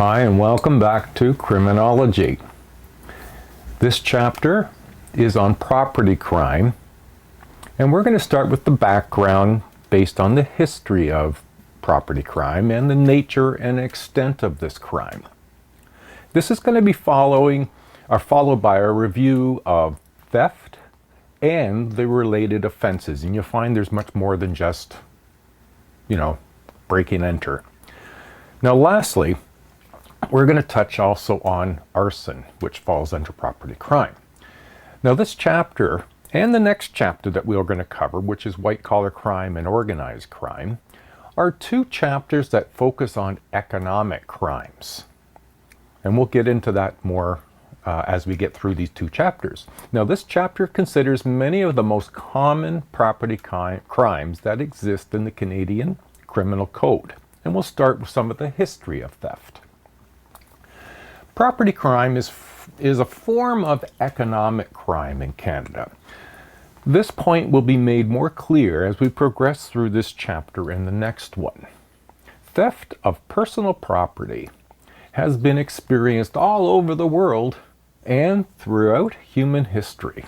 Hi, and welcome back to Criminology. This chapter is on property crime, and we're going to start with the background based on the history of property crime and the nature and extent of this crime. This is going to be followed by a review of theft and the related offenses, and you'll find there's much more than just, break and enter. Now, lastly, we're going to touch also on arson, which falls under property crime. Now, this chapter and the next chapter that we are going to cover, which is white-collar crime and organized crime, are two chapters that focus on economic crimes. And we'll get into that more as we get through these two chapters. Now, this chapter considers many of the most common property crimes that exist in the Canadian Criminal Code. And we'll start with some of the history of theft. Property crime is a form of economic crime in Canada. This point will be made more clear as we progress through this chapter and the next one. Theft of personal property has been experienced all over the world and throughout human history.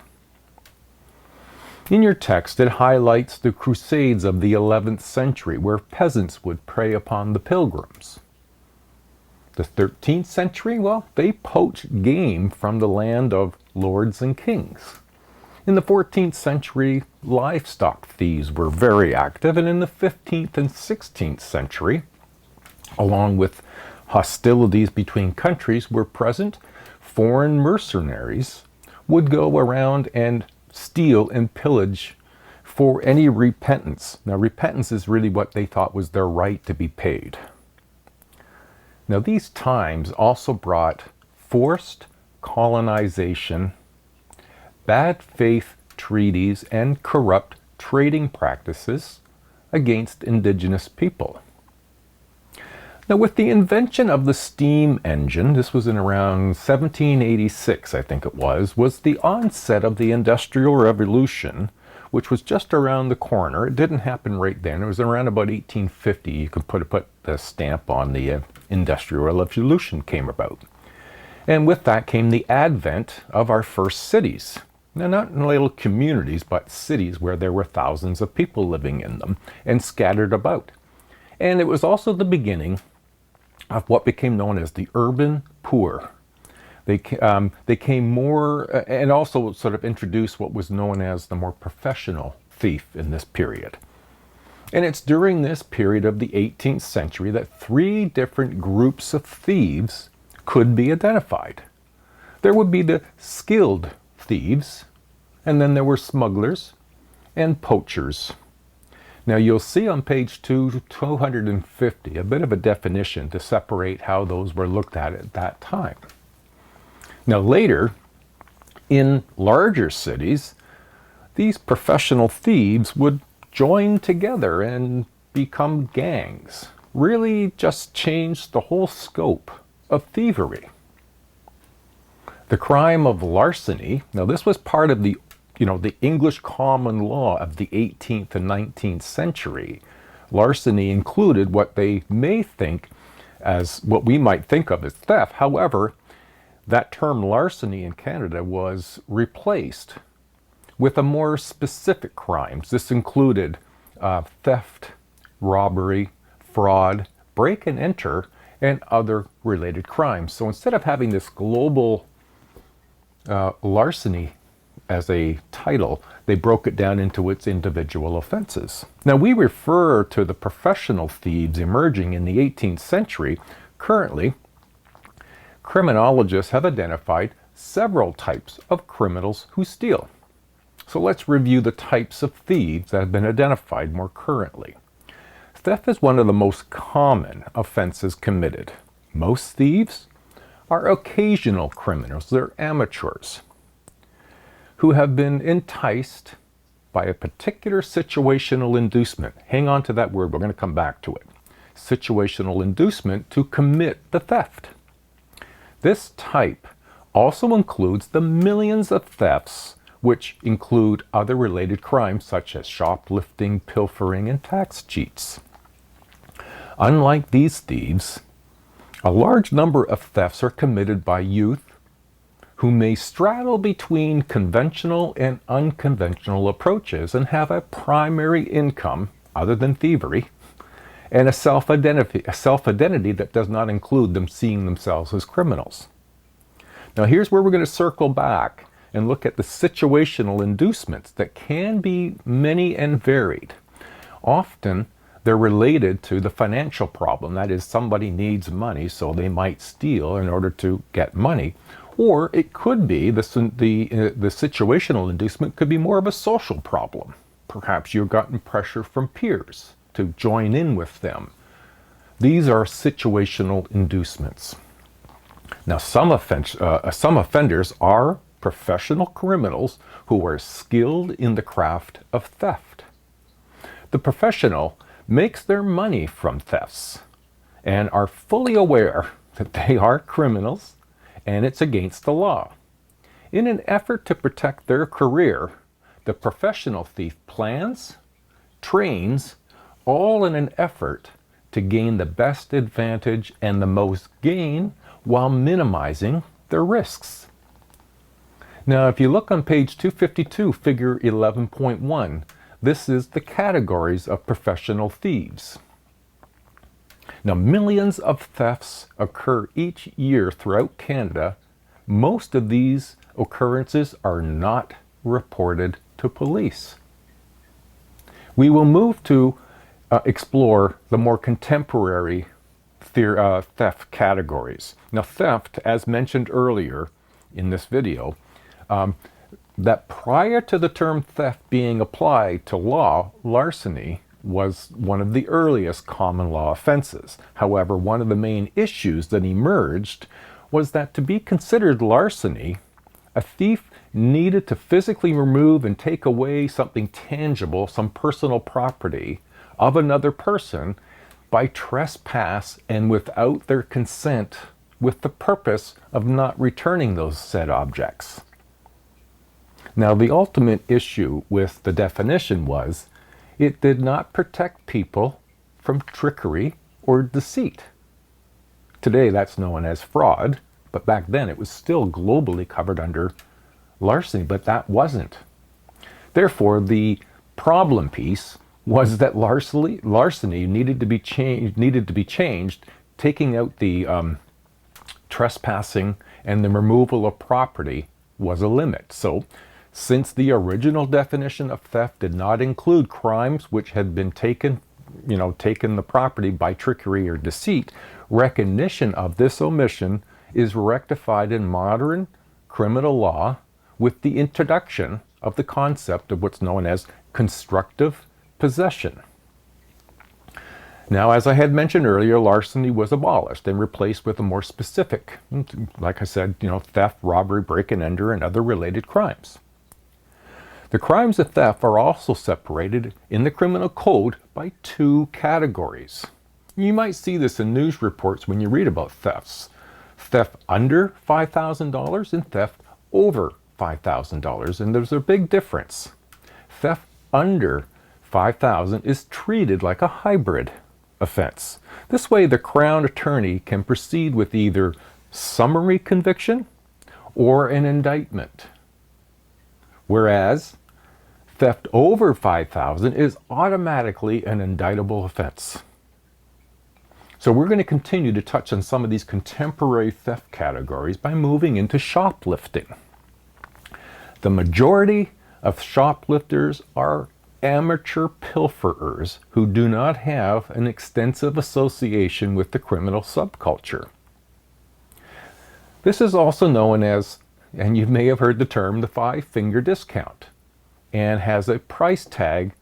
In your text, it highlights the Crusades of the 11th century, where peasants would prey upon the pilgrims. The 13th century, they poached game from the land of lords and kings. In the 14th century, livestock thieves were very active, and in the 15th and 16th century, along with hostilities between countries were present, foreign mercenaries would go around and steal and pillage for any repentance. Now, repentance is really what they thought was their right to be paid. Now, these times also brought forced colonization, bad faith treaties, and corrupt trading practices against indigenous people. Now, with the invention of the steam engine, this was in around 1786, I think it was the onset of the Industrial Revolution, which was just around the corner. It didn't happen right then. It was around about 1850. You could put the stamp on the Industrial Revolution came about. And with that came the advent of our first cities. Now, not in little communities, but cities where there were thousands of people living in them and scattered about. And it was also the beginning of what became known as the urban poor. They came more, and also sort of introduced what was known as the more professional thief in this period. And it's during this period of the 18th century that three different groups of thieves could be identified. There would be the skilled thieves, and then there were smugglers and poachers. Now, you'll see on page 250 a bit of a definition to separate how those were looked at that time. Now, later, in larger cities, these professional thieves would join together and become gangs. Really just changed the whole scope of thievery. The crime of larceny, now this was part of the English common law of the 18th and 19th century. Larceny included what they may think as what we might think of as theft. However, that term larceny in Canada was replaced with a more specific crimes. This included theft, robbery, fraud, break and enter, and other related crimes. So instead of having this global larceny as a title, they broke it down into its individual offenses. Now, we refer to the professional thieves emerging in the 18th century. Currently, criminologists have identified several types of criminals who steal. So let's review the types of thieves that have been identified more currently. Theft is one of the most common offenses committed. Most thieves are occasional criminals. They're amateurs who have been enticed by a particular situational inducement. Hang on to that word. We're going to come back to it. Situational inducement to commit the theft. This type also includes the millions of thefts which include other related crimes such as shoplifting, pilfering, and tax cheats. Unlike these thieves, A large number of thefts are committed by youth who may straddle between conventional and unconventional approaches and have a primary income, other than thievery, and a self-identity that does not include them seeing themselves as criminals. Now here's where we're going to circle back and look at the situational inducements that can be many and varied. Often they're related to the financial problem. That is, somebody needs money, so they might steal in order to get money. Or it could be the situational inducement could be more of a social problem. Perhaps you've gotten pressure from peers to join in with them. These are situational inducements. Now, some offenders are professional criminals who are skilled in the craft of theft. The professional makes their money from thefts and are fully aware that they are criminals and it's against the law. In an effort to protect their career, the professional thief plans, trains, all in an effort to gain the best advantage and the most gain while minimizing their risks. Now, if you look on page 252, figure 11.1, this is the categories of professional thieves. Now, millions of thefts occur each year throughout Canada. Most of these occurrences are not reported to police. We will move to explore the more contemporary theft categories. Now, theft, as mentioned earlier in this video, that prior to the term theft being applied to law, larceny was one of the earliest common law offenses. However, one of the main issues that emerged was that to be considered larceny, a thief needed to physically remove and take away something tangible, some personal property of another person by trespass and without their consent, with the purpose of not returning those said objects. Now, the ultimate issue with the definition was it did not protect people from trickery or deceit. Today, that's known as fraud, but back then it was still globally covered under larceny, but that wasn't. Therefore, the problem piece was that larceny needed to be changed, taking out the trespassing and the removal of property was a limit. So, since the original definition of theft did not include crimes which had been taken the property by trickery or deceit, recognition of this omission is rectified in modern criminal law with the introduction of the concept of what's known as constructive possession. Now, as I had mentioned earlier, larceny was abolished and replaced with a more specific, like I said, theft, robbery, break and enter, and other related crimes. The crimes of theft are also separated in the criminal code by two categories. You might see this in news reports when you read about thefts. Theft under $5,000 and theft over $5,000, and there's a big difference. Theft under $5,000 is treated like a hybrid offense. This way, the Crown Attorney can proceed with either summary conviction or an indictment. Whereas theft over $5,000 is automatically an indictable offense. So we're going to continue to touch on some of these contemporary theft categories by moving into shoplifting. The majority of shoplifters are amateur pilferers who do not have an extensive association with the criminal subculture. This is also known as, and you may have heard the term, the five-finger discount, and has a price tag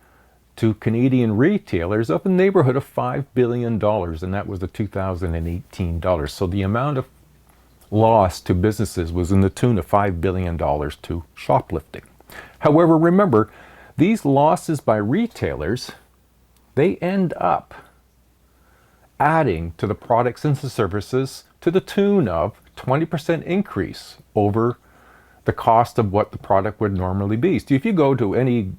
to Canadian retailers of the neighborhood of $5 billion, and that was the 2018 dollars. So the amount of loss to businesses was in the tune of $5 billion to shoplifting. However, remember, these losses by retailers, they end up adding to the products and the services to the tune of 20% increase over the cost of what the product would normally be. So if you go to any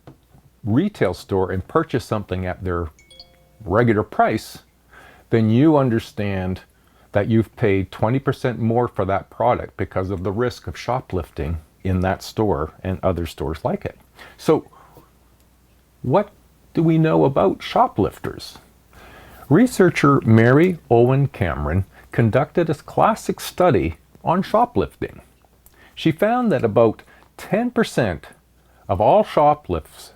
retail store and purchase something at their regular price, then you understand that you've paid 20% more for that product because of the risk of shoplifting in that store and other stores like it. So what do we know about shoplifters? Researcher Mary Owen Cameron conducted a classic study on shoplifting. She found that about 10% of all shoplifts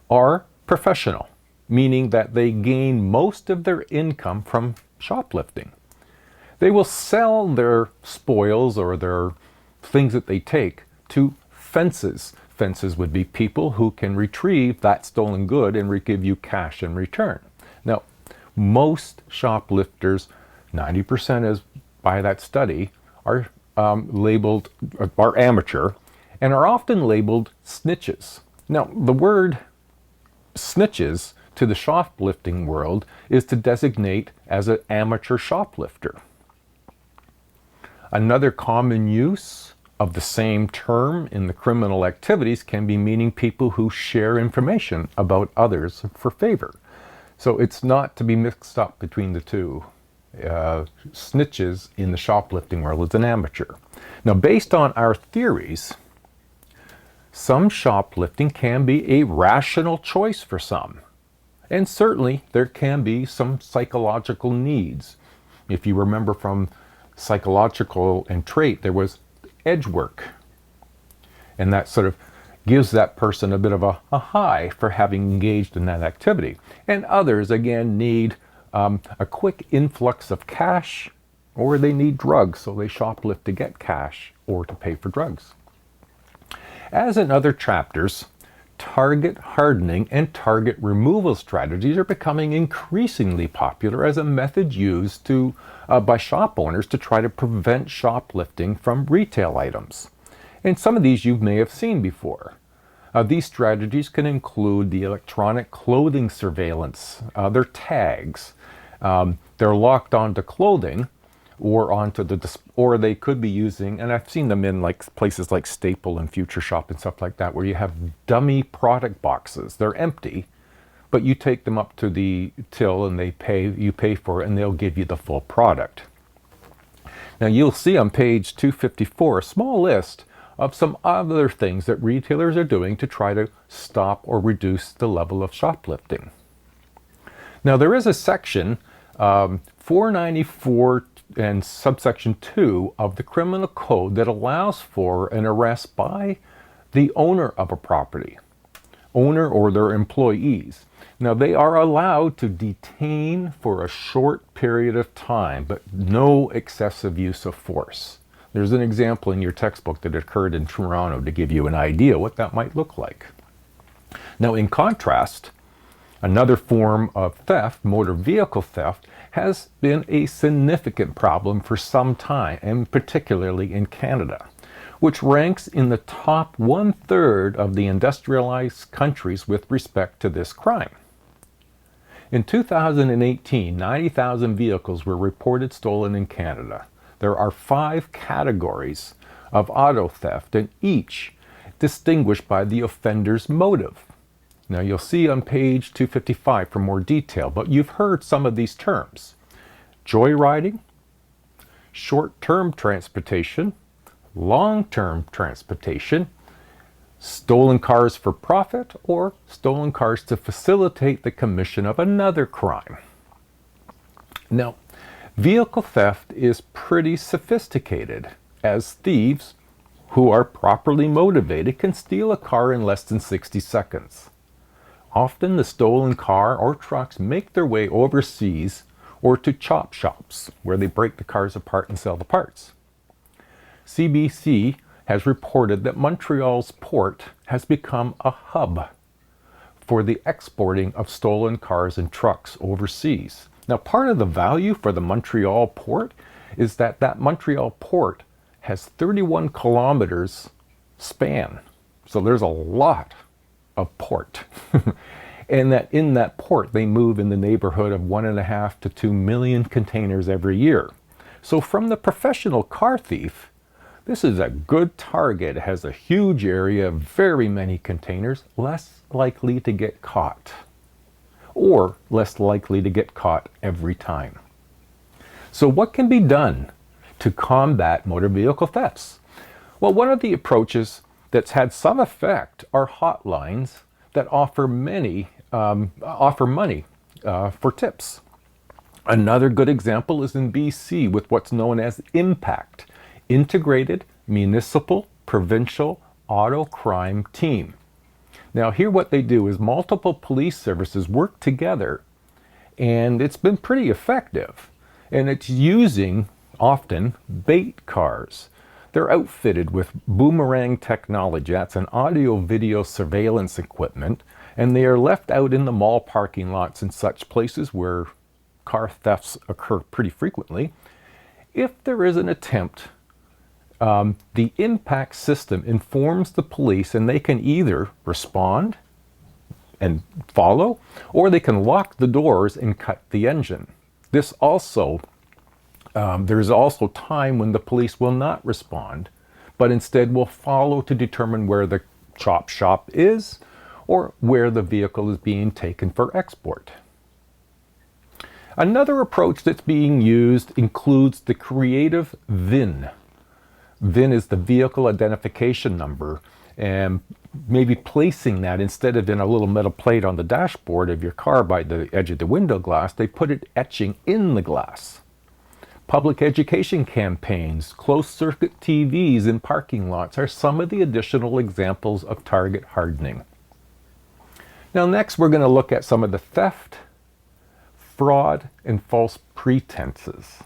are professional, meaning that they gain most of their income from shoplifting. They will sell their spoils or their things that they take to fences. Fences would be people who can retrieve that stolen good and give you cash in return. Now, most shoplifters, 90% as by that study, are labeled, are amateur, and are often labeled snitches. Now, the word snitches to the shoplifting world is to designate as an amateur shoplifter. Another common use of the same term in the criminal activities can be meaning people who share information about others for favor. So it's not to be mixed up between the two. Snitches in the shoplifting world is an amateur. Now, based on our theories, some shoplifting can be a rational choice for some. And certainly there can be some psychological needs. If you remember from psychological and trait, there was edge work. And that sort of gives that person a bit of a high for having engaged in that activity. And others, again, need a quick influx of cash, or they need drugs, so they shoplift to get cash or to pay for drugs. As in other chapters, target hardening and target removal strategies are becoming increasingly popular as a method used by shop owners to try to prevent shoplifting from retail items. And some of these you may have seen before. These strategies can include the electronic clothing surveillance, their tags. They're locked onto clothing or or they could be using, and I've seen them in like places like Staple and Future Shop and stuff like that, where you have dummy product boxes. They're empty, but you take them up to the till and you pay for it, and they'll give you the full product. Now you'll see on page 254 a small list of some other things that retailers are doing to try to stop or reduce the level of shoplifting. Now there is a section, 494 and subsection 2 of the Criminal Code that allows for an arrest by the owner of a property, owner or their employees. Now they are allowed to detain for a short period of time, but no excessive use of force. There's an example in your textbook that occurred in Toronto to give you an idea what that might look like. Now in contrast, another form of theft, motor vehicle theft, has been a significant problem for some time, and particularly in Canada, which ranks in the top 1/3 of the industrialized countries with respect to this crime. In 2018, 90,000 vehicles were reported stolen in Canada. There are 5 categories of auto theft, and each distinguished by the offender's motive. Now you'll see on page 255 for more detail, but you've heard some of these terms. Joyriding, short-term transportation, long-term transportation, stolen cars for profit, or stolen cars to facilitate the commission of another crime. Now, vehicle theft is pretty sophisticated, as thieves who are properly motivated can steal a car in less than 60 seconds. Often the stolen car or trucks make their way overseas or to chop shops where they break the cars apart and sell the parts. CBC has reported that Montreal's port has become a hub for the exporting of stolen cars and trucks overseas. Now, part of the value for the Montreal port is that Montreal port has 31 kilometers span. So there's a lot of port. And that in that port, they move in the neighborhood of 1.5 to 2 million containers every year. So from the professional car thief, this is a good target. It has a huge area, very many containers, less likely to get caught, or less likely to get caught every time. So what can be done to combat motor vehicle thefts? Well, one of the approaches that's had some effect are hotlines that offer money for tips. Another good example is in BC with what's known as IMPACT, Integrated Municipal Provincial Auto Crime Team. Now here what they do is multiple police services work together, and it's been pretty effective. And it's using often bait cars. They're outfitted with boomerang technology. That's an audio-video surveillance equipment, and they are left out in the mall parking lots and such places where car thefts occur pretty frequently. If there is an attempt, the impact system informs the police, and they can either respond and follow, or they can lock the doors and cut the engine. This also, there's also time when the police will not respond, but instead will follow to determine where the chop shop is or where the vehicle is being taken for export. Another approach that's being used includes the creative VIN. VIN is the vehicle identification number, and maybe placing that instead of in a little metal plate on the dashboard of your car by the edge of the window glass, they put it etching in the glass. Public education campaigns, closed-circuit TVs in parking lots are some of the additional examples of target hardening. Now next we're going to look at some of the theft, fraud, and false pretenses.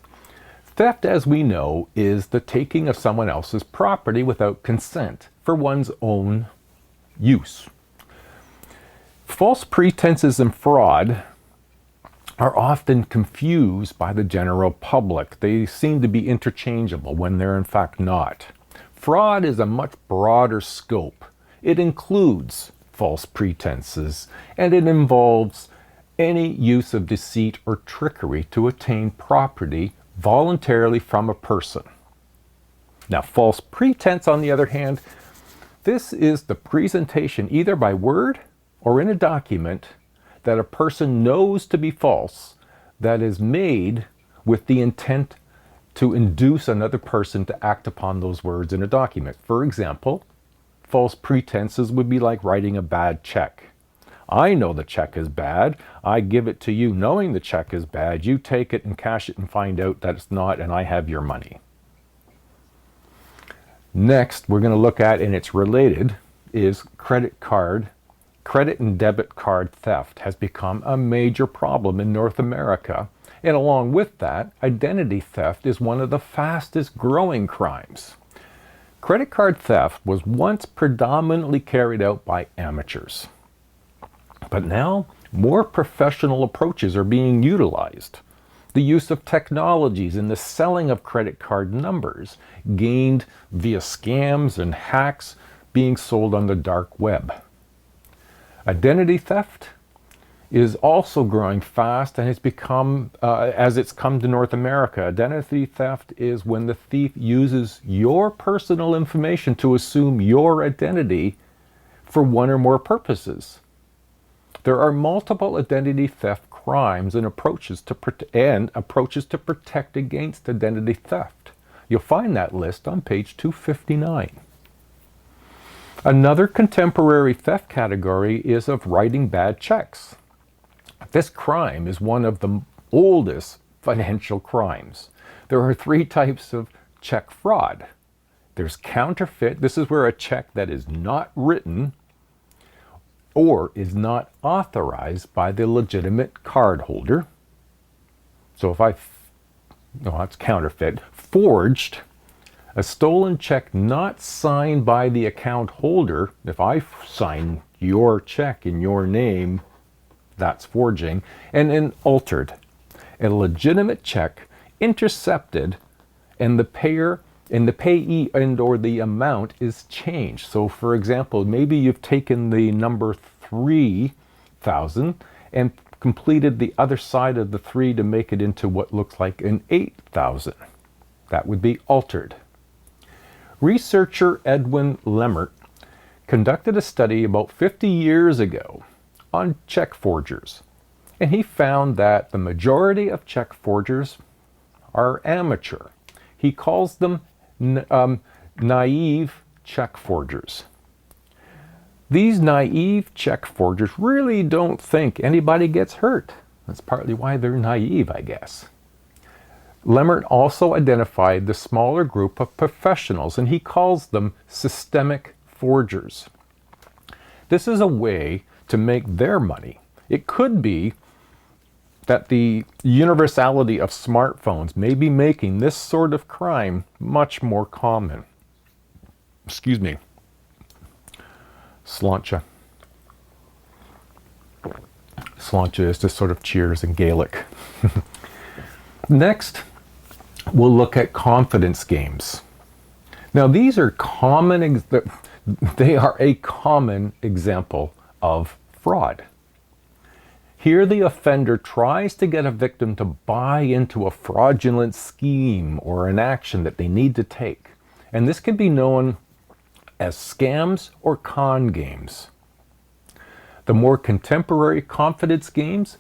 Theft, as we know, is the taking of someone else's property without consent for one's own use. False pretenses and fraud are often confused by the general public. They seem to be interchangeable when they're in fact not. Fraud is a much broader scope. It includes false pretenses, and it involves any use of deceit or trickery to attain property voluntarily from a person. Now, false pretense, on the other hand, this is the presentation either by word or in a document that a person knows to be false, that is made with the intent to induce another person to act upon those words in a document. For example, false pretenses would be like writing a bad check. I know the check is bad. I give it to you knowing the check is bad. You take it and cash it and find out that it's not, and I have your money. Next, we're going to look at, and it's related, is credit and debit card theft has become a major problem in North America. And along with that, identity theft is one of the fastest growing crimes. Credit card theft was once predominantly carried out by amateurs. But now, more professional approaches are being utilized. The use of technologies and the selling of credit card numbers gained via scams and hacks being sold on the dark web. Identity theft is also growing fast, and it's become, as it's come to North America, identity theft is when the thief uses your personal information to assume your identity for one or more purposes. There are multiple identity theft crimes and approaches to protect against identity theft. You'll find that list on page 259. Another contemporary theft category is of writing bad checks. This crime is one of the oldest financial crimes. There are three types of check fraud. There's counterfeit. This is where a check that is not written or is not authorized by the legitimate card holder. So that's counterfeit. Forged, a stolen check not signed by the account holder. If I sign your check in your name, that's forging. And then altered, a legitimate check intercepted, and the payee and or the amount is changed. So for example, maybe you've taken the number 3,000 and completed the other side of the 3 to make it into what looks like an 8,000. That would be altered. Researcher Edwin Lemmert conducted a study about 50 years ago on check forgers, and he found that the majority of check forgers, are amateur. He calls them naive check forgers. These naive check forgers really don't think anybody gets hurt. That's partly why they're naive, I guess. Lemert also identified the smaller group of professionals, and he calls them systemic forgers. This is a way to make their money. It could be that the universality of smartphones may be making this sort of crime much more common. Excuse me. Sláinte. Sláinte is just sort of cheers in Gaelic. Next, we'll look at confidence games. Now, these are they are a common example of fraud. Here, the offender tries to get a victim to buy into a fraudulent scheme or an action that they need to take. And this can be known as scams or con games. The more contemporary confidence games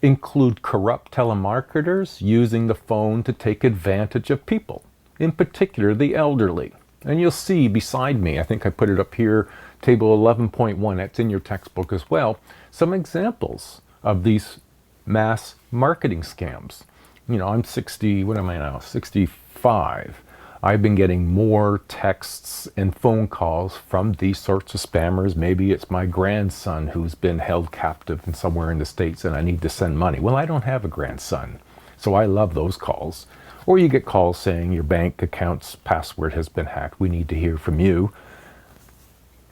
include corrupt telemarketers using the phone to take advantage of people, in particular the elderly. And you'll see beside me, I think I put it up here, table 11.1, that's in your textbook as well, some examples of these mass marketing scams. You know, I'm 60, what am I now? 65. I've been getting more texts and phone calls from these sorts of spammers. Maybe it's my grandson who's been held captive in somewhere in the States and I need to send money. Well, I don't have a grandson, so I love those calls. Or you get calls saying your bank account's password has been hacked. We need to hear from you.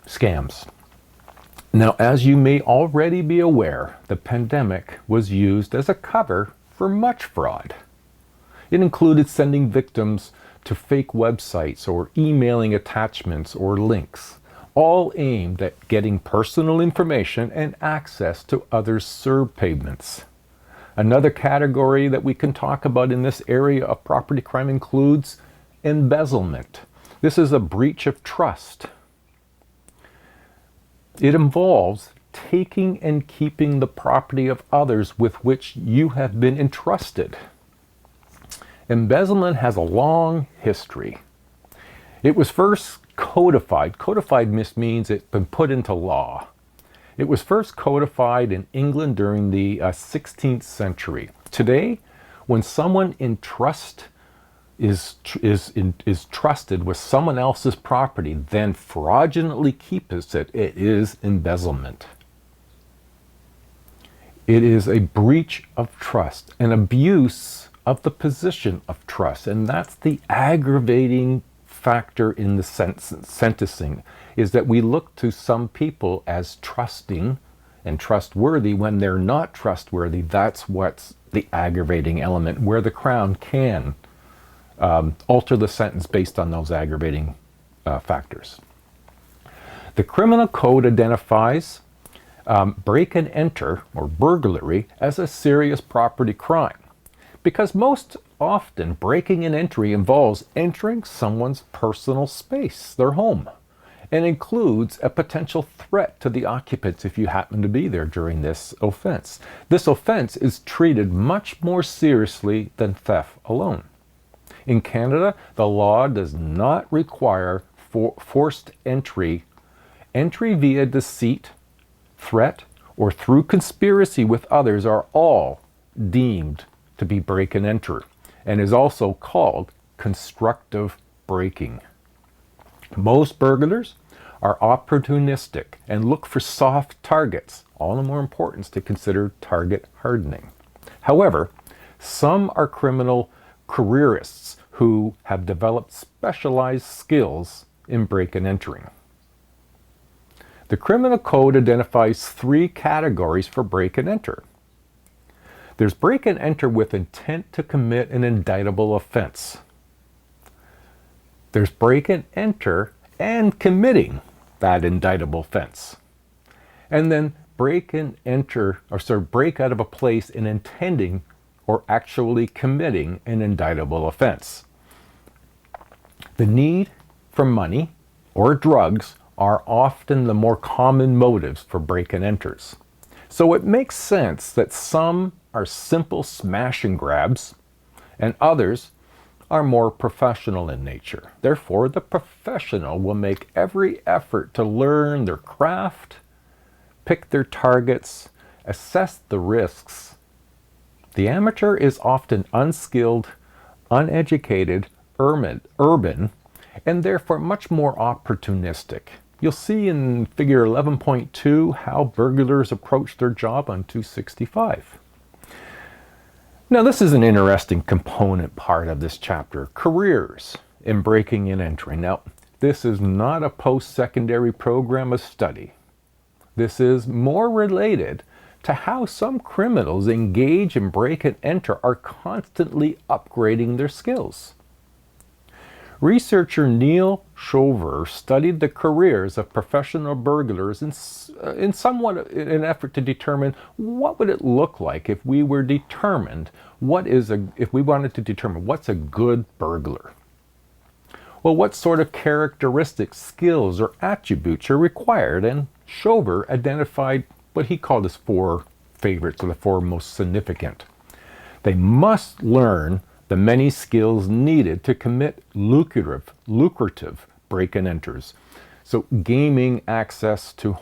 Scams. Now, as you may already be aware, the pandemic was used as a cover for much fraud. It included sending victims to fake websites or emailing attachments or links, all aimed at getting personal information and access to others' serve payments. Another category that we can talk about in this area of property crime includes embezzlement. This is a breach of trust. It involves taking and keeping the property of others with which you have been entrusted. Embezzlement has a long history. It was first codified. Codified means it's been put into law. It was first codified in England during the 16th century. Today, when someone in trust is trusted with someone else's property, then fraudulently keeps it, it is embezzlement. It is a breach of trust, an abuse of the position of trust, and that's the aggravating factor in the sentencing, is that we look to some people as trusting and trustworthy when they're not trustworthy. That's what's the aggravating element, where the Crown can alter the sentence based on those aggravating factors. The Criminal Code identifies break and enter, or burglary, as a serious property crime, because most often breaking and entry involves entering someone's personal space, their home, and includes a potential threat to the occupants if you happen to be there during this offense. This offense is treated much more seriously than theft alone. In Canada, the law does not require forced entry. Entry via deceit, threat, or through conspiracy with others are all deemed to be break and enter, and is also called constructive breaking. Most burglars are opportunistic and look for soft targets, all the more importance to consider target hardening. However, some are criminal careerists who have developed specialized skills in break and entering. The Criminal Code identifies 3 categories for break and enter. There's break and enter with intent to commit an indictable offense. There's break and enter and committing that indictable offense. And then break and enter, break out of a place in intending or actually committing an indictable offense. The need for money or drugs are often the more common motives for break and enters. So it makes sense that some are simple smash and grabs and others are more professional in nature. Therefore, the professional will make every effort to learn their craft, pick their targets, assess the risks. The amateur is often unskilled, uneducated, urban, and therefore much more opportunistic. You'll see in figure 11.2 how burglars approach their job on 265. Now, this is an interesting component part of this chapter, careers in breaking and entering. Now, this is not a post-secondary program of study. This is more related to how some criminals engage in break and enter are constantly upgrading their skills. Researcher Neil Shover studied the careers of professional burglars in somewhat an effort to determine what would it look like if we were determined if we wanted to determine what's a good burglar. Well, what sort of characteristics, skills, or attributes are required? And Shover identified what he called his 4 favorites, or the 4 most significant. They must learn the many skills needed to commit lucrative break and enters. So gaining access to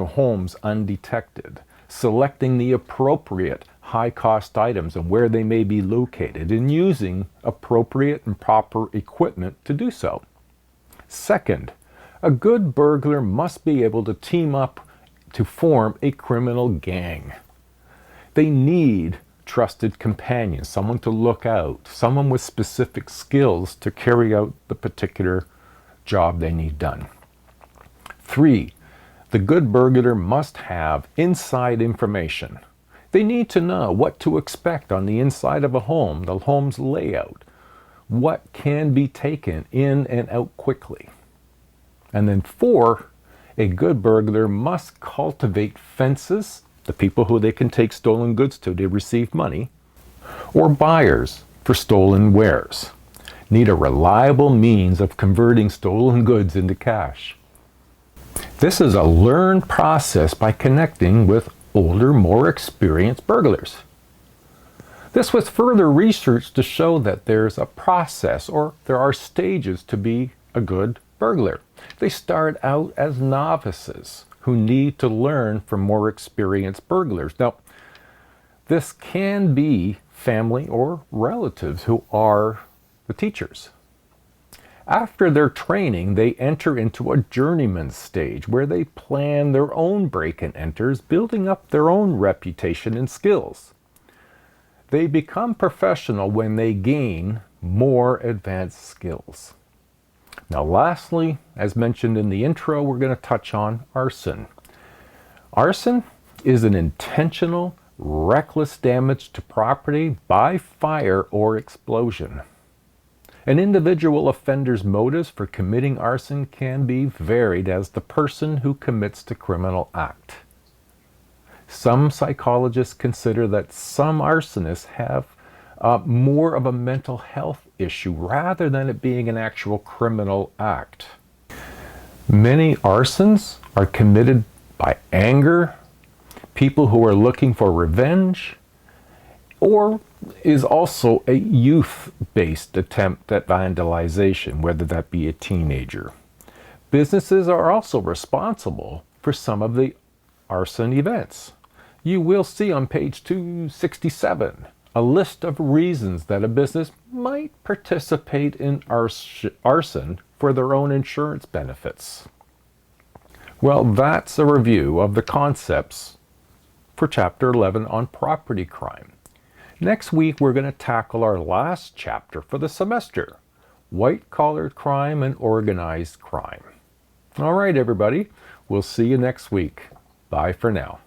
homes undetected, selecting the appropriate high-cost items and where they may be located, and using appropriate and proper equipment to do so. Second, a good burglar must be able to team up to form a criminal gang. They need trusted companions, someone to look out, someone with specific skills to carry out the particular job they need done. 3, the good burglar must have inside information. They need to know what to expect on the inside of a home, the home's layout, what can be taken in and out quickly. And then 4, a good burglar must cultivate fences, the people who they can take stolen goods to receive money, or buyers for stolen wares. Need a reliable means of converting stolen goods into cash. This is a learned process by connecting with older, more experienced burglars. This was further researched to show that there's a process, or there are stages to be a good burglar. They start out as novices who need to learn from more experienced burglars. Now, this can be family or relatives who are the teachers. After their training, they enter into a journeyman stage where they plan their own break and enters, building up their own reputation and skills. They become professional when they gain more advanced skills. Now, lastly, as mentioned in the intro, we're going to touch on arson. Arson is an intentional, reckless damage to property by fire or explosion. An individual offender's motives for committing arson can be varied as the person who commits the criminal act. Some psychologists consider that some arsonists have more of a mental health issue rather than it being an actual criminal act. Many arsons are committed by anger, people who are looking for revenge, or is also a youth-based attempt at vandalization, whether that be a teenager. Businesses are also responsible for some of the arson events. You will see on page 267 a list of reasons that a business might participate in arson for their own insurance benefits. Well, that's a review of the concepts for Chapter 11 on property crime. Next week, we're going to tackle our last chapter for the semester, white-collar crime and organized crime. All right, everybody, we'll see you next week. Bye for now.